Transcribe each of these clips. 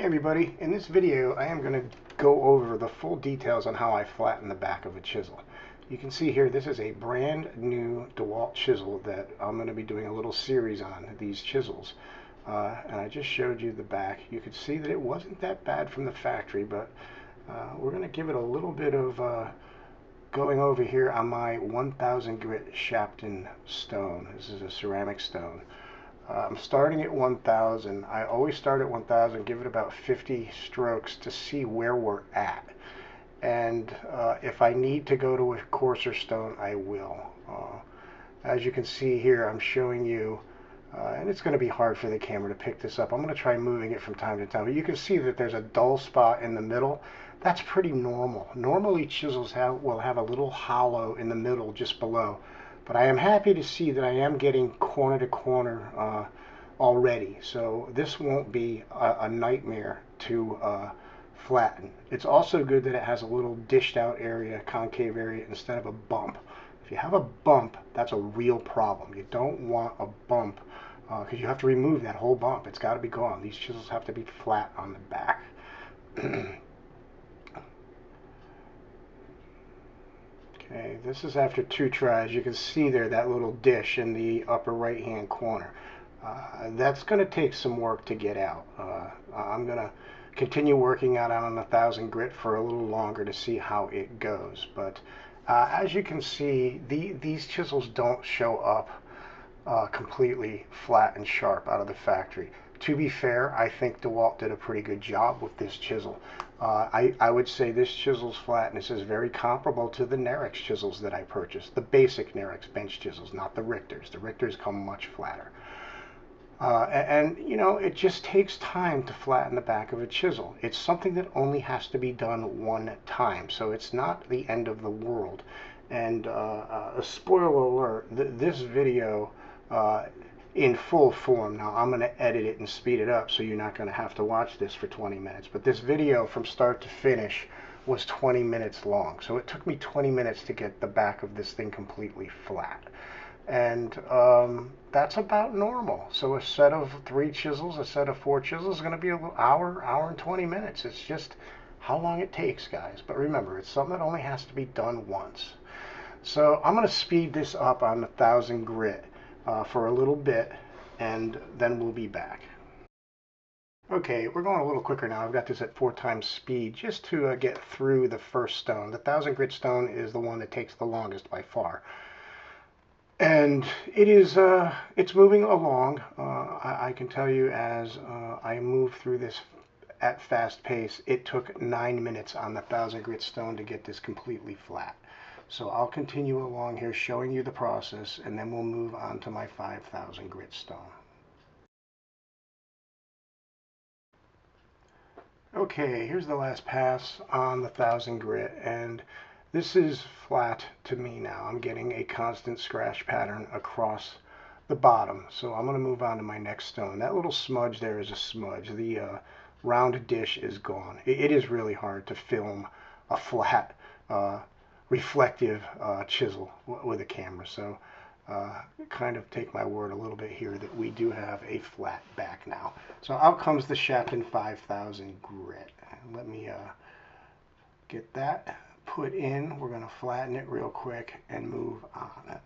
everybody, in this video I am going to go over the full details on how I flatten the back of a chisel. You can see here this is a brand new Dewalt chisel that I'm going to be doing a little series on these chisels. And I just showed you the back. You could see that it wasn't that bad from the factory, but we're going to give it a little bit of going over here on my 1000 grit Shapton stone. This is a ceramic stone. I'm starting at 1000. I always start at 1000, give it about 50 strokes to see where we're at. And if I need to go to a coarser stone, I will. As you can see here, I'm showing you, and it's going to be hard for the camera to pick this up. I'm going to try moving it from time to time. But you can see that there's a dull spot in the middle. That's pretty normal. Normally chisels will have a little hollow in the middle just below. But I am happy to see that I am getting corner to corner already. So this won't be a nightmare to flatten. It's also good that it has a little dished out area, concave area, instead of a bump. If you have a bump, that's a real problem. You don't want a bump because you have to remove that whole bump. It's got to be gone. These chisels have to be flat on the back. Okay, this is after 2 tries. You can see there that little dish in the upper right hand corner. That's going to take some work to get out. I'm going to continue working out on 1000 grit for a little longer to see how it goes. But as you can see, these chisels don't show up completely flat and sharp out of the factory. To be fair, I think Dewalt did a pretty good job with this chisel. I would say this chisel's flatness is very comparable to the Nerex chisels that I purchased, the basic Nerex bench chisels, not the Richters. The Richters come much flatter. And you know, it just takes time to flatten the back of a chisel. It's something that only has to be done one time, so it's not the end of the world. And a spoiler alert, this video in full form. Now I'm going to edit it and speed it up, so you're not going to have to watch this for 20 minutes. But this video from start to finish was 20 minutes long. So it took me 20 minutes to get the back of this thing completely flat. And that's about normal. So a set of 3 chisels, a set of 4 chisels is going to be an hour and 20 minutes. It's just how long it takes, guys. But remember, it's something that only has to be done once. So I'm going to speed this up on 1000 grit for a little bit, and then we'll be back. Okay, we're going a little quicker now. I've got this at 4 times speed just to get through the first stone. The 1000 grit stone is the one that takes the longest by far. And it is, it's moving along. I can tell you as I move through this at fast pace, it took 9 minutes on the 1000 grit stone to get this completely flat. So I'll continue along here showing you the process, and then we'll move on to my 5000 grit stone. Okay, here's the last pass on the 1000 grit, and this is flat to me now. I'm getting a constant scratch pattern across the bottom. So I'm going to move on to my next stone. That little smudge there is a smudge. The round dish is gone. It is really hard to film a flat reflective chisel with a camera, so kind of take my word a little bit here that we do have a flat back now. So out comes the Shapton 5000 grit. Let me get that put in. We're going to flatten it real quick and move on.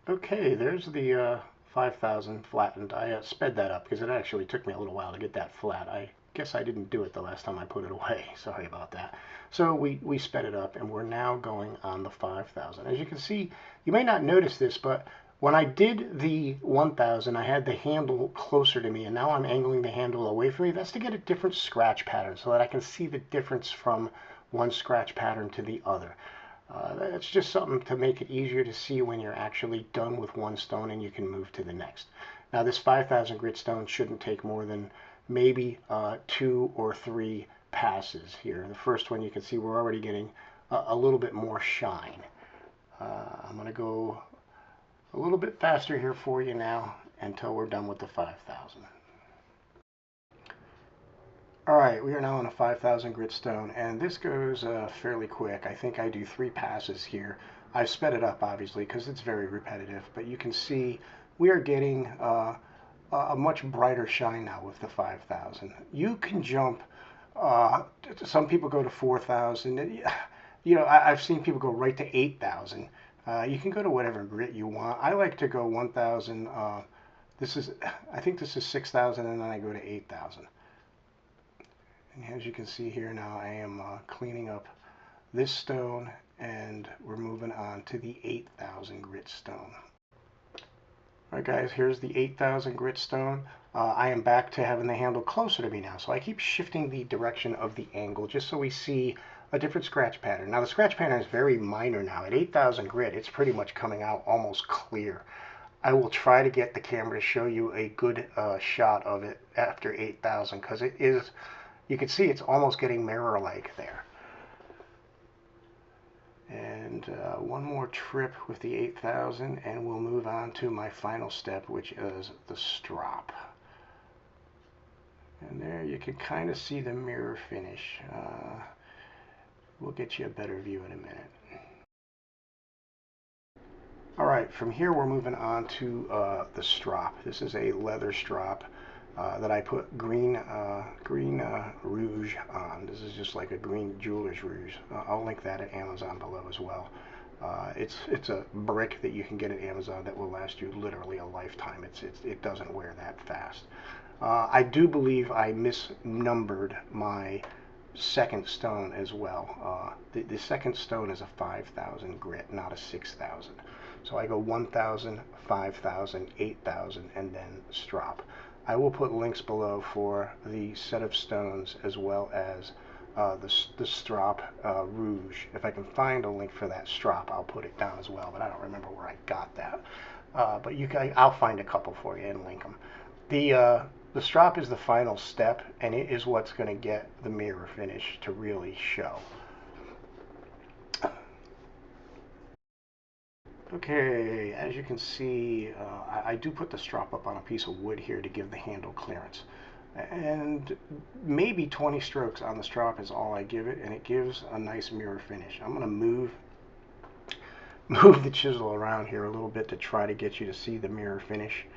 Okay, there's the 5000 flattened. I sped that up because it actually took me a little while to get that flat. I guess I didn't do it the last time I put it away. Sorry about that. So we sped it up, and we're now going on the 5000. As you can see, you may not notice this, but when I did the 1000, I had the handle closer to me, and now I'm angling the handle away from me. That's to get a different scratch pattern so that I can see the difference from one scratch pattern to the other. That's just something to make it easier to see when you're actually done with one stone and you can move to the next. Now this 5000 grit stone shouldn't take more than maybe 2 or 3 passes here. The first one you can see we're already getting a little bit more shine. I'm going to go a little bit faster here for you now until we're done with the 5000. All right, we are now on a 5,000 grit stone, and this goes fairly quick. I think I do 3 passes here. I've sped it up, obviously, because it's very repetitive, but you can see we are getting a much brighter shine now with the 5,000. You can jump, uh, some people go to 4,000. You know, I've seen people go right to 8,000. You can go to whatever grit you want. I like to go 1,000. This is, I think this is 6,000, and then I go to 8,000. And as you can see here now, I am cleaning up this stone, and we're moving on to the 8,000 grit stone. Alright guys, here's the 8,000 grit stone. I am back to having the handle closer to me now, so I keep shifting the direction of the angle just so we see a different scratch pattern. Now the scratch pattern is very minor now. At 8,000 grit, it's pretty much coming out almost clear. I will try to get the camera to show you a good shot of it after 8,000, because it is, you can see it's almost getting mirror-like there. And one more trip with the 8,000, and we'll move on to my final step, which is the strop. And there you can kind of see the mirror finish. We'll get you a better view in a minute. All right, from here we're moving on to the strop. This is a leather strop that I put green rouge on. This is just like a green jeweler's rouge. I'll link that at Amazon below as well. It's a brick that you can get at Amazon that will last you literally a lifetime. It doesn't wear that fast. I do believe I misnumbered my second stone as well. The second stone is a 5,000 grit, not a 6,000. So I go 1,000, 5,000, 8,000, and then strop. I will put links below for the set of stones as well as the strop rouge. If I can find a link for that strop, I'll put it down as well, but I don't remember where I got that. But I'll find a couple for you and link them. The strop is the final step, and it is what's going to get the mirror finish to really show. Okay, as you can see, I do put the strop up on a piece of wood here to give the handle clearance. And maybe 20 strokes on the strop is all I give it, and it gives a nice mirror finish. I'm going to move the chisel around here a little bit to try to get you to see the mirror finish.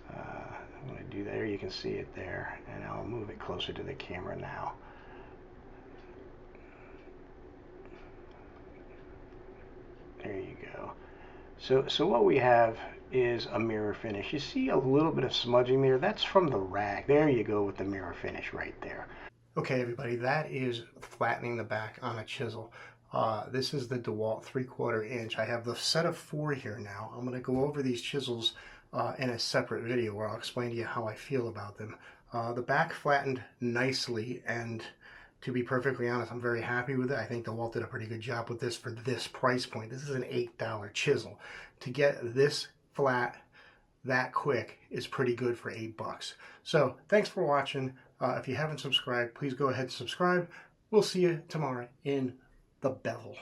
I'm going to do that. There you can see it there, and I'll move it closer to the camera now. There you go. So what we have is a mirror finish. You see a little bit of smudging there. That's from the rag. There you go with the mirror finish right there. Okay, everybody, that is flattening the back on a chisel. This is the Dewalt 3/4 inch. I have the set of 4 here now. I'm going to go over these chisels in a separate video where I'll explain to you how I feel about them. The back flattened nicely, and to be perfectly honest, I'm very happy with it. I think Dewalt did a pretty good job with this for this price point. This is an $8 chisel. To get this flat that quick is pretty good for $8. So thanks for watching. If you haven't subscribed, please go ahead and subscribe. We'll see you tomorrow in the bevel.